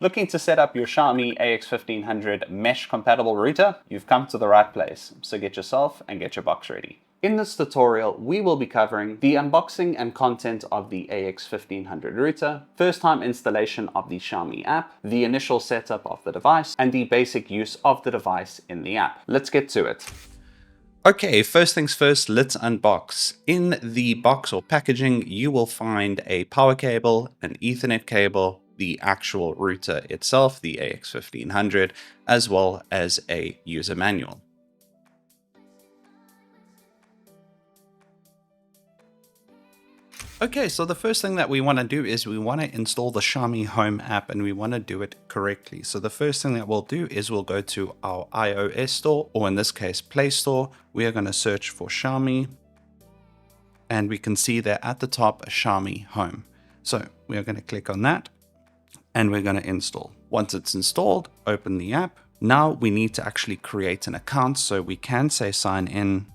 Looking to set up your Xiaomi AX1500 mesh compatible router? You've come to the right place, so get yourself and get your box ready. In this tutorial, we will be covering the unboxing and content of the AX1500 router, first time installation of the Xiaomi app, the initial setup of the device, and the basic use of the device in the app. Let's get to it. Okay, first things first, let's unbox. In the box or packaging, you will find a power cable, an Ethernet cable, the actual router itself, the AX1500, as well as a user manual. Okay, so the first thing that we want to do is we want to install the Xiaomi Home app, and we want to do it correctly. So the first thing that we'll do is we'll go to our iOS store, or in this case, Play Store. We are going to search for Xiaomi, and we can see there at the top, Xiaomi Home. So we are going to click on that, and we're going to install. Once it's installed, open the app. Now we need to actually create an account. So we can say sign in,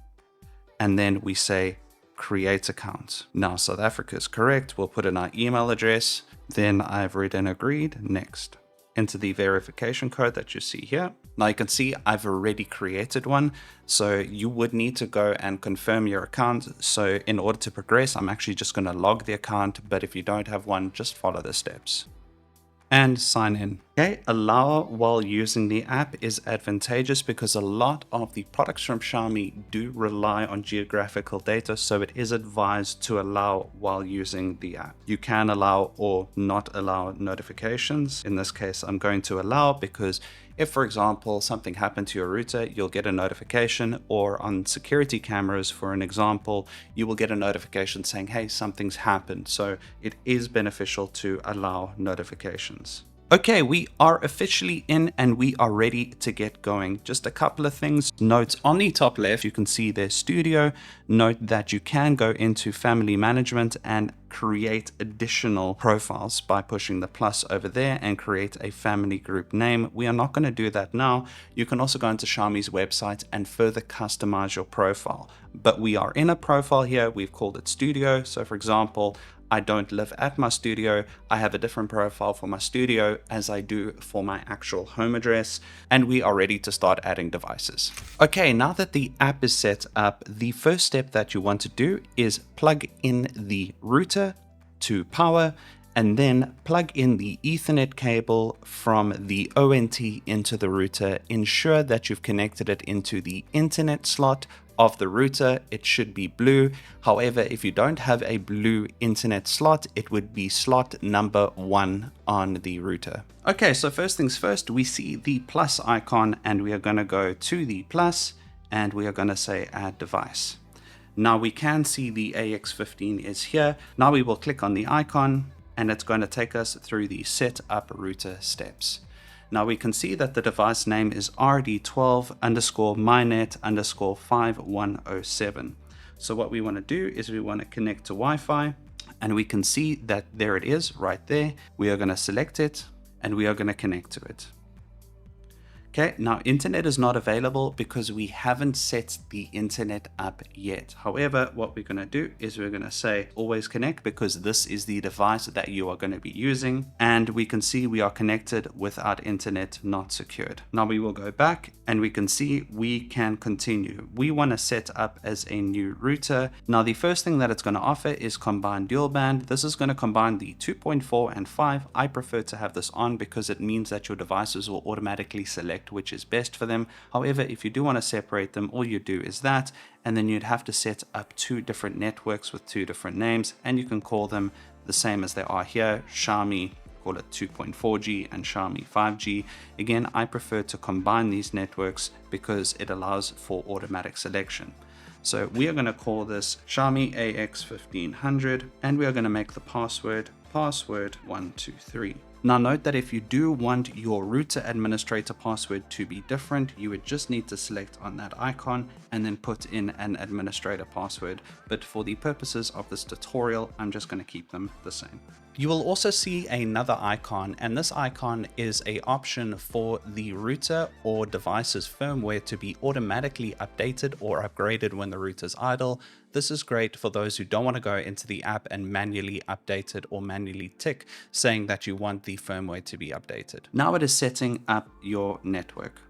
and then we say create account. Now South Africa is correct. We'll put in our email address. Then I've read and agreed. Next. Enter the verification code that you see here. Now you can see I've already created one. So you would need to go and confirm your account. So in order to progress, I'm actually just going to log the account. But if you don't have one, just follow the steps and sign in. Okay, allow while using the app is advantageous because a lot of the products from Xiaomi do rely on geographical data, so it is advised to allow while using the app. You can allow or not allow notifications. In this case, I'm going to allow because if, for example, something happened to your router, you'll get a notification, or on security cameras, for an example, you will get a notification saying, hey, something's happened. So it is beneficial to allow notifications. Okay, we are officially in and we are ready to get going. Just a couple of things. Note on the top left, you can see there's studio. Note that you can go into family management and create additional profiles by pushing the plus over there and create a family group name. We are not going to do that now. You can also go into Xiaomi's website and further customize your profile. But we are in a profile here. We've called it studio. So for example, I don't live at my studio. I have a different profile for my studio as I do for my actual home address, and we are ready to start adding devices. Okay, now that the app is set up, the first step that you want to do is plug in the router to power, and then plug in the Ethernet cable from the ONT into the router. Ensure that you've connected it into the internet slot of the router. It should be blue. However, if you don't have a blue internet slot, it would be slot number 1 on the router. Okay, so first things first, we see the plus icon and we are going to go to the plus and we are going to say add device. Now we can see the AX15 is here. Now we will click on the icon and it's going to take us through the setup router steps. Now we can see that the device name is RD12_MyNet_5107. So what we want to do is we want to connect to Wi-Fi, and we can see that there it is right there. We are going to select it and we are going to connect to it. Okay, now internet is not available because we haven't set the internet up yet. However, what we're going to do is we're going to say always connect because this is the device that you are going to be using. And we can see we are connected without internet not secured. Now we will go back and we can see we can continue. We want to set up as a new router. Now the first thing that it's going to offer is combine dual band. This is going to combine the 2.4 and 5. I prefer to have this on because it means that your devices will automatically select which is best for them. However, if you do want to separate them, all you do is that, and then you'd have to set up 2 different networks with 2 different names, and you can call them the same as they are here. Xiaomi, call it 2.4G, and Xiaomi 5G. Again, I prefer to combine these networks because it allows for automatic selection. So we are going to call this Xiaomi AX1500, and we are going to make the password 123. Now note that if you do want your router administrator password to be different, you would just need to select on that icon and then put in an administrator password. But for the purposes of this tutorial, I'm just going to keep them the same. You will also see another icon, and this icon is an option for the router or device's firmware to be automatically updated or upgraded when the router is idle. This is great for those who don't want to go into the app and manually update it or manually tick saying that you want the firmware to be updated. Now it is setting up your network.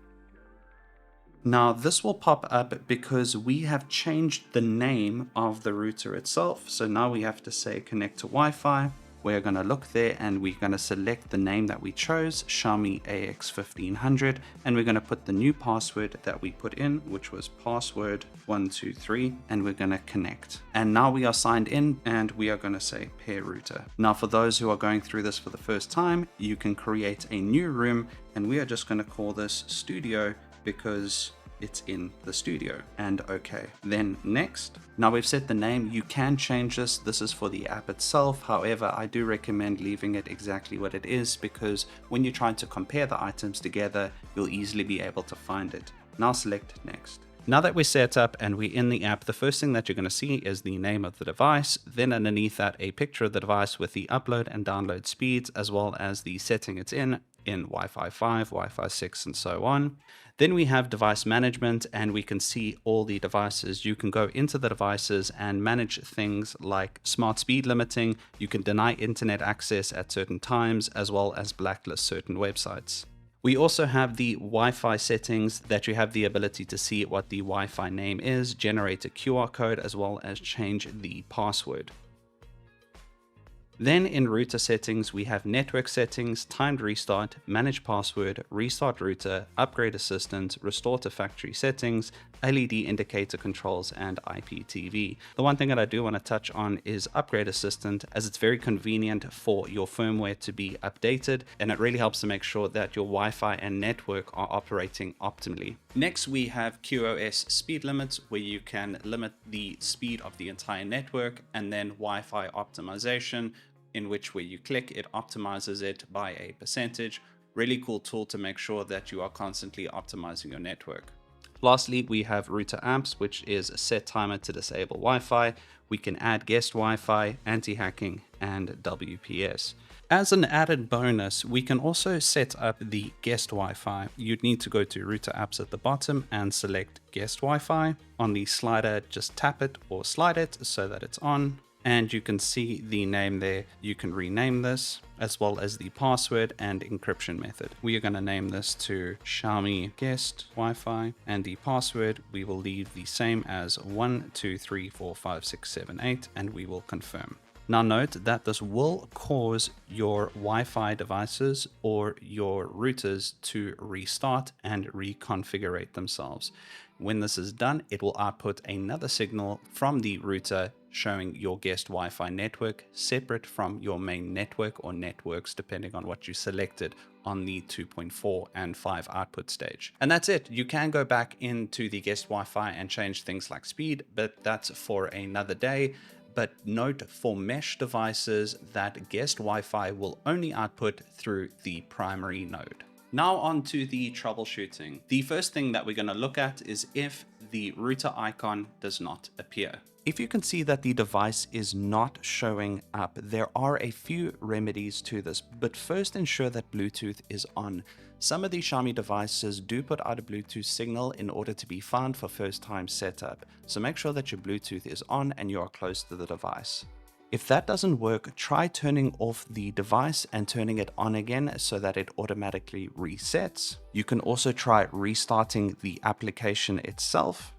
Now this will pop up because we have changed the name of the router itself. So now we have to say connect to Wi-Fi. We're going to look there and we're going to select the name that we chose, Xiaomi AX1500, and we're going to put the new password that we put in, which was password 123, and we're going to connect. And now we are signed in and we are going to say pair router. Now for those who are going through this for the first time, you can create a new room and we are just going to call this studio because it's in the studio, and okay. Then next. Now we've set the name. You can change this. This is for the app itself. However, I do recommend leaving it exactly what it is because when you're trying to compare the items together, you'll easily be able to find it. Now select next. Now that we're set up and we're in the app, the first thing that you're going to see is the name of the device. Then underneath that, a picture of the device with the upload and download speeds, as well as the setting it's in Wi-Fi 5, Wi-Fi 6, and so on. Then we have device management and we can see all the devices. You can go into the devices and manage things like smart speed limiting. You can deny internet access at certain times, as well as blacklist certain websites. We also have the Wi-Fi settings that you have the ability to see what the Wi-Fi name is, generate a QR code, as well as change the password. Then in router settings, we have network settings, timed restart, manage password, restart router, upgrade assistant, restore to factory settings, LED indicator controls, and IPTV. The one thing that I do want to touch on is upgrade assistant, as it's very convenient for your firmware to be updated, and it really helps to make sure that your Wi-Fi and network are operating optimally. Next, we have QoS speed limits, where you can limit the speed of the entire network, and then Wi-Fi optimization, in which where you click, it optimizes it by a percentage. Really cool tool to make sure that you are constantly optimizing your network. Lastly, we have router amps, which is a set timer to disable Wi-Fi. We can add guest Wi-Fi, anti-hacking, and WPS. As an added bonus, we can also set up the guest Wi-Fi. You'd need to go to router apps at the bottom and select guest Wi-Fi. On the slider, just tap it or slide it so that it's on. And you can see the name there. You can rename this, as well as the password and encryption method. We are going to name this to Xiaomi Guest Wi-Fi, and the password we will leave the same as 123456778, and we will confirm. Now note that this will cause your Wi-Fi devices or your routers to restart and reconfigure themselves. When this is done, it will output another signal from the router showing your guest Wi-Fi network separate from your main network or networks, depending on what you selected on the 2.4 and 5 output stage. And that's it. You can go back into the guest Wi-Fi and change things like speed, but that's for another day. But note for mesh devices that guest Wi-Fi will only output through the primary node. Now on to the troubleshooting. The first thing that we're going to look at is if the router icon does not appear. If you can see that the device is not showing up, there are a few remedies to this, but first ensure that Bluetooth is on. Some of these Xiaomi devices do put out a Bluetooth signal in order to be found for first time setup, so make sure that your Bluetooth is on and you are close to the device. If that doesn't work, try turning off the device and turning it on again so that it automatically resets. You can also try restarting the application itself.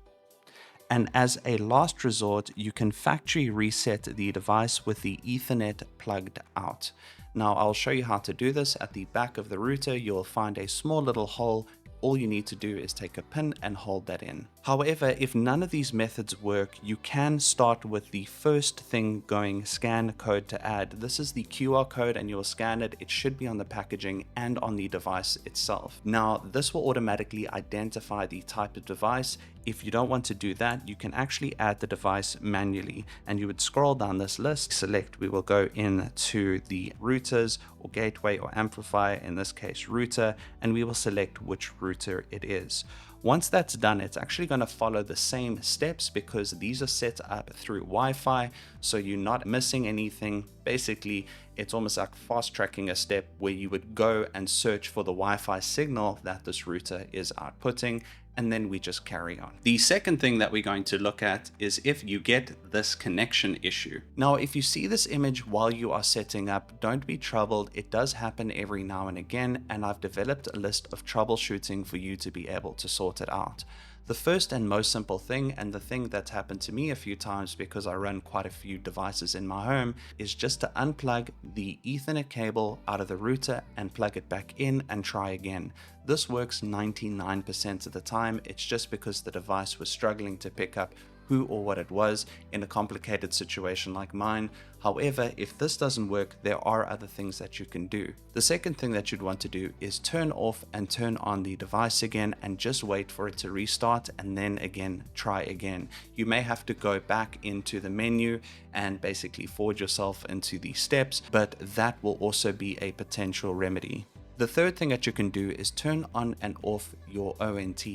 And as a last resort, you can factory reset the device with the Ethernet plugged out. Now I'll show you how to do this. At the back of the router, you'll find a small little hole. All you need to do is take a pin and hold that in. However, if none of these methods work, you can start with the first thing going, scan code to add. This is the QR code and you'll scan it. It should be on the packaging and on the device itself. Now, this will automatically identify the type of device. If you don't want to do that, you can actually add the device manually, and you would scroll down this list, select, we will go into the routers or gateway or amplifier, in this case router, and we will select which router it is. Once that's done, it's actually going to follow the same steps because these are set up through Wi-Fi, so you're not missing anything. Basically, it's almost like fast tracking a step where you would go and search for the Wi-Fi signal that this router is outputting, and then we just carry on. The second thing that we're going to look at is if you get this connection issue. Now, if you see this image while you are setting up, don't be troubled. It does happen every now and again, and I've developed a list of troubleshooting for you to be able to sort it out. The first and most simple thing, and the thing that's happened to me a few times because I run quite a few devices in my home, is just to unplug the Ethernet cable out of the router and plug it back in and try again. This works 99% of the time. It's just because the device was struggling to pick up who or what it was in a complicated situation like mine. However, if this doesn't work, there are other things that you can do. The second thing that you'd want to do is turn off and turn on the device again and just wait for it to restart, and then again, try again. You may have to go back into the menu and basically forward yourself into the steps, but that will also be a potential remedy. The third thing that you can do is turn on and off your ONT.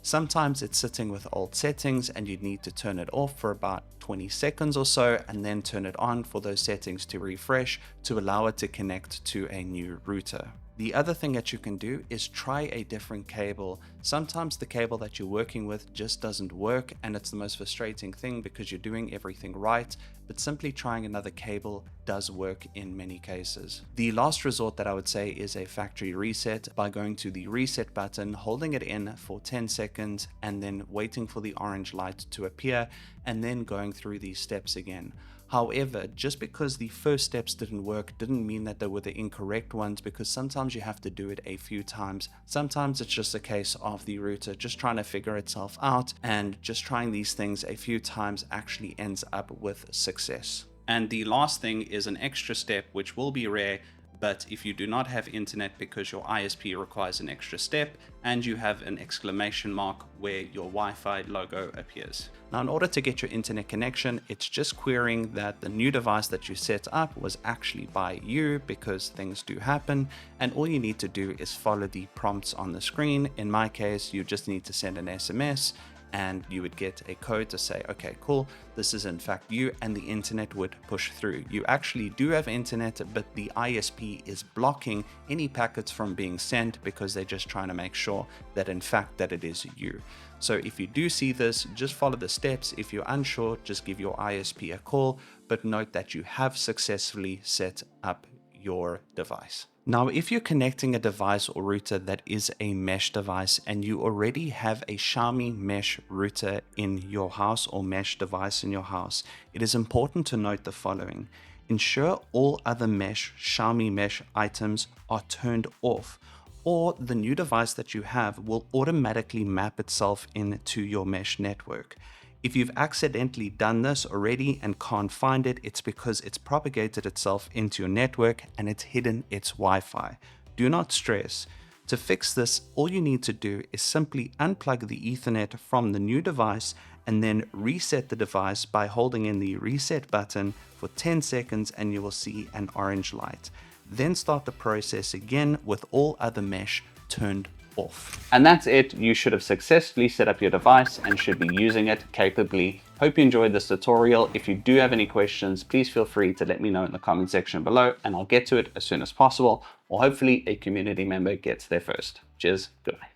Sometimes it's sitting with old settings and you need to turn it off for about 20 seconds or so and then turn it on for those settings to refresh to allow it to connect to a new router. The other thing that you can do is try a different cable. Sometimes the cable that you're working with just doesn't work, and it's the most frustrating thing because you're doing everything right, but simply trying another cable does work in many cases. The last resort that I would say is a factory reset by going to the reset button, holding it in for 10 seconds, and then waiting for the orange light to appear, and then going through these steps again. However, just because the first steps didn't work didn't mean that they were the incorrect ones, because sometimes you have to do it a few times. Sometimes it's just a case of the router just trying to figure itself out, and just trying these things a few times actually ends up with success. And the last thing is an extra step, which will be rare, but if you do not have internet because your ISP requires an extra step and you have an exclamation mark where your Wi-Fi logo appears. Now, in order to get your internet connection, it's just querying that the new device that you set up was actually by you, because things do happen, and all you need to do is follow the prompts on the screen. In my case, you just need to send an SMS and you would get a code to say, okay, cool, this is in fact you, and the internet would push through. You actually do have internet, but the ISP is blocking any packets from being sent because they're just trying to make sure that in fact that it is you. So if you do see this, just follow the steps. If you're unsure, just give your ISP a call, but note that you have successfully set up your device. Now, if you're connecting a device or router that is a mesh device and you already have a Xiaomi mesh router in your house or mesh device in your house, it is important to note the following. Ensure all other mesh Xiaomi mesh items are turned off, or the new device that you have will automatically map itself into your mesh network. If you've accidentally done this already and can't find it, it's because it's propagated itself into your network and it's hidden its Wi-Fi. Do not stress. To fix this, all you need to do is simply unplug the Ethernet from the new device and then reset the device by holding in the reset button for 10 seconds and you will see an orange light. Then start the process again with all other mesh turned off. And that's it. You should have successfully set up your device and should be using it capably. Hope you enjoyed this tutorial. If you do have any questions, please feel free to let me know in the comment section below and I'll get to it as soon as possible, or hopefully a community member gets there first. Cheers. Goodbye.